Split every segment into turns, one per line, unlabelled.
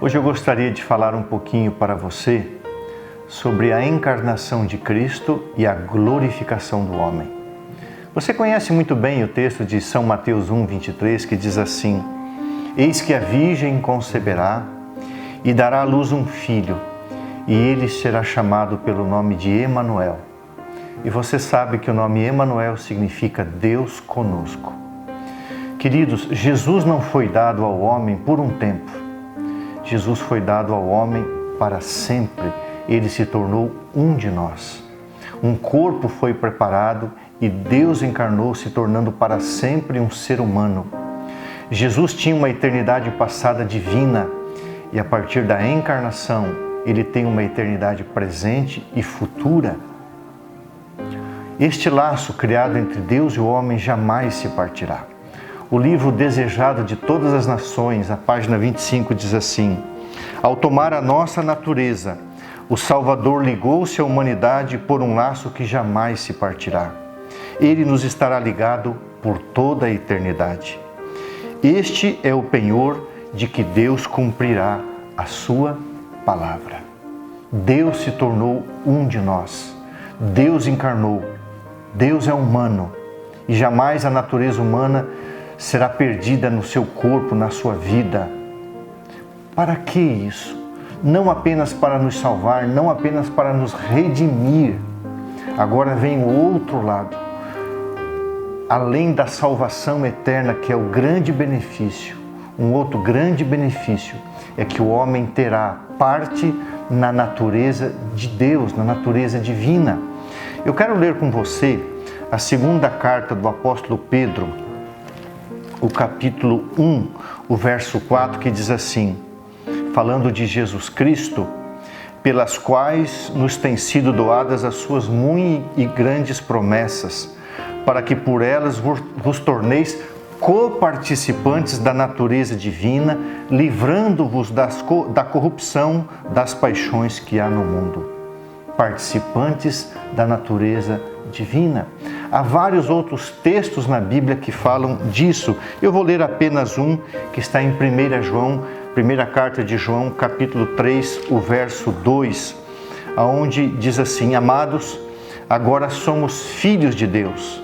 Hoje eu gostaria de falar um pouquinho para você sobre a encarnação de Cristo e a glorificação do homem. Você conhece muito bem o texto de São Mateus 1:23, que diz assim: Eis que a Virgem conceberá e dará à luz um filho, e ele será chamado pelo nome de Emanuel. E você sabe que o nome Emanuel significa Deus conosco. Queridos, Jesus não foi dado ao homem por um tempo. Jesus foi dado ao homem para sempre. Ele se tornou um de nós. Um corpo foi preparado e Deus encarnou, se tornando para sempre um ser humano. Jesus tinha uma eternidade passada divina e a partir da encarnação, ele tem uma eternidade presente e futura. Este laço criado entre Deus e o homem jamais se partirá. O livro Desejado de Todas as Nações, a página 25, diz assim: Ao tomar a nossa natureza, o Salvador ligou-se à humanidade por um laço que jamais se partirá. Ele nos estará ligado por toda a eternidade. Este é o penhor de que Deus cumprirá a sua palavra. Deus se tornou um de nós. Deus encarnou. Deus é humano e jamais a natureza humana será perdida no seu corpo, na sua vida. Para que isso? Não apenas para nos salvar, não apenas para nos redimir. Agora vem o outro lado. Além da salvação eterna, que é o grande benefício, um outro grande benefício é que o homem terá parte na natureza de Deus, na natureza divina. Eu quero ler com você a segunda carta do apóstolo Pedro, o capítulo 1, o verso 4, que diz assim, falando de Jesus Cristo, pelas quais nos têm sido doadas as suas muito e grandes promessas, para que por elas vos torneis coparticipantes da natureza divina, livrando-vos da corrupção das paixões que há no mundo. Participantes da natureza divina. Há vários outros textos na Bíblia que falam disso. Eu vou ler apenas um que está em 1 João, primeira carta de João, capítulo 3, o verso 2, onde diz assim: Amados, agora somos filhos de Deus,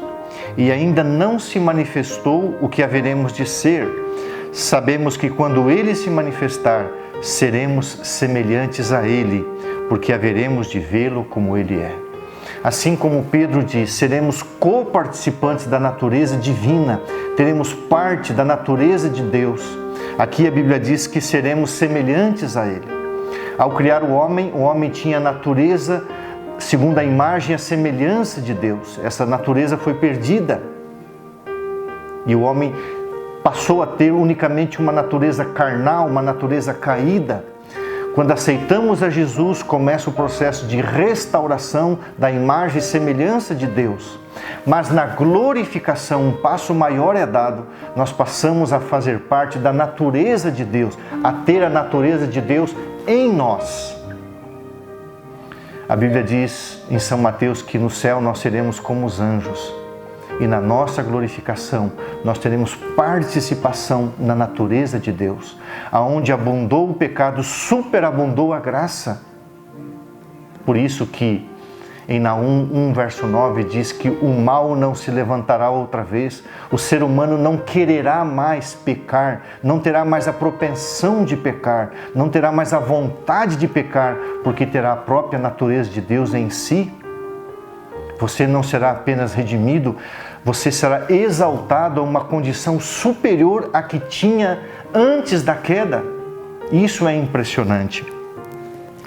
e ainda não se manifestou o que haveremos de ser. Sabemos que quando Ele se manifestar, seremos semelhantes a Ele, porque haveremos de vê-lo como Ele é. Assim como Pedro diz, seremos coparticipantes da natureza divina, teremos parte da natureza de Deus. Aqui a Bíblia diz que seremos semelhantes a Ele. Ao criar o homem tinha a natureza segundo a imagem e a semelhança de Deus. Essa natureza foi perdida e o homem passou a ter unicamente uma natureza carnal, uma natureza caída. Quando aceitamos a Jesus, começa o processo de restauração da imagem e semelhança de Deus. Mas na glorificação, um passo maior é dado. Nós passamos a fazer parte da natureza de Deus, a ter a natureza de Deus em nós. A Bíblia diz em São Mateus que no céu nós seremos como os anjos. E na nossa glorificação, nós teremos participação na natureza de Deus. Aonde abundou o pecado, superabundou a graça. Por isso que em Naum 1, verso 9, diz que o mal não se levantará outra vez. O ser humano não quererá mais pecar, não terá mais a propensão de pecar, não terá mais a vontade de pecar, porque terá a própria natureza de Deus em si. Você não será apenas redimido, você será exaltado a uma condição superior à que tinha antes da queda. Isso é impressionante.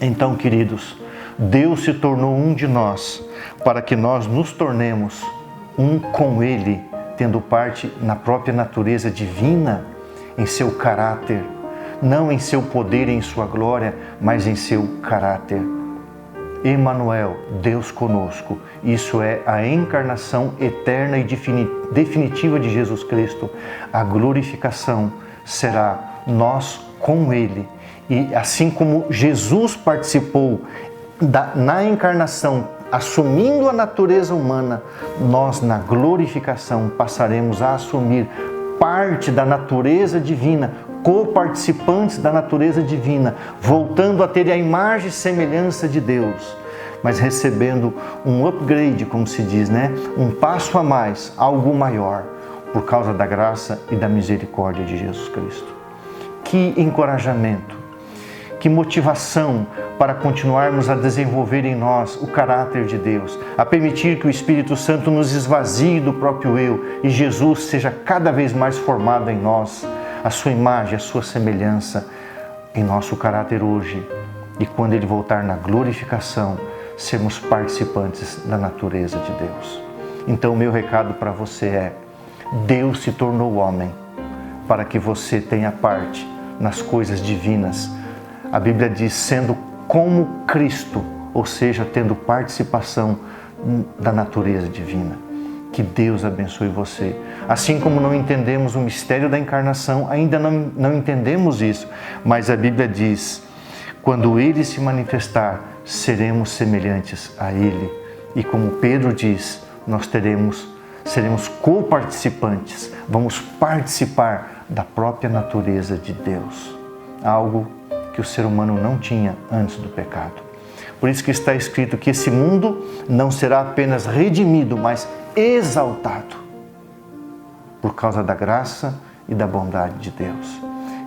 Então, queridos, Deus se tornou um de nós para que nós nos tornemos um com Ele, tendo parte na própria natureza divina, em seu caráter, não em seu poder e em sua glória, mas em seu caráter. Emanuel, Deus conosco. Isso é a encarnação eterna e definitiva de Jesus Cristo. A glorificação será nós com Ele. E assim como Jesus participou na encarnação, assumindo a natureza humana, nós na glorificação passaremos a assumir parte da natureza divina co-participantes da natureza divina, voltando a ter a imagem e semelhança de Deus, mas recebendo um upgrade, como se diz, né? Um passo a mais, algo maior, por causa da graça e da misericórdia de Jesus Cristo. Que encorajamento, que motivação para continuarmos a desenvolver em nós o caráter de Deus, a permitir que o Espírito Santo nos esvazie do próprio eu e Jesus seja cada vez mais formado em nós, a sua imagem, a sua semelhança em nosso caráter hoje. E quando Ele voltar na glorificação, sermos participantes da natureza de Deus. Então, o meu recado para você é: Deus se tornou homem para que você tenha parte nas coisas divinas. A Bíblia diz, sendo como Cristo, ou seja, tendo participação da natureza divina. Que Deus abençoe você. Assim como não entendemos o mistério da encarnação, ainda não entendemos isso, mas a Bíblia diz, quando Ele se manifestar, seremos semelhantes a Ele. E como Pedro diz, nós seremos co-participantes, vamos participar da própria natureza de Deus. Algo que o ser humano não tinha antes do pecado. Por isso que está escrito que esse mundo não será apenas redimido, mas exaltado, por causa da graça e da bondade de Deus.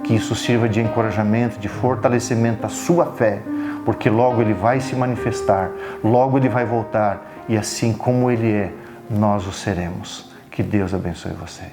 Que isso sirva de encorajamento, de fortalecimento à sua fé, porque logo Ele vai se manifestar, logo Ele vai voltar, e assim como Ele é, nós o seremos. Que Deus abençoe você.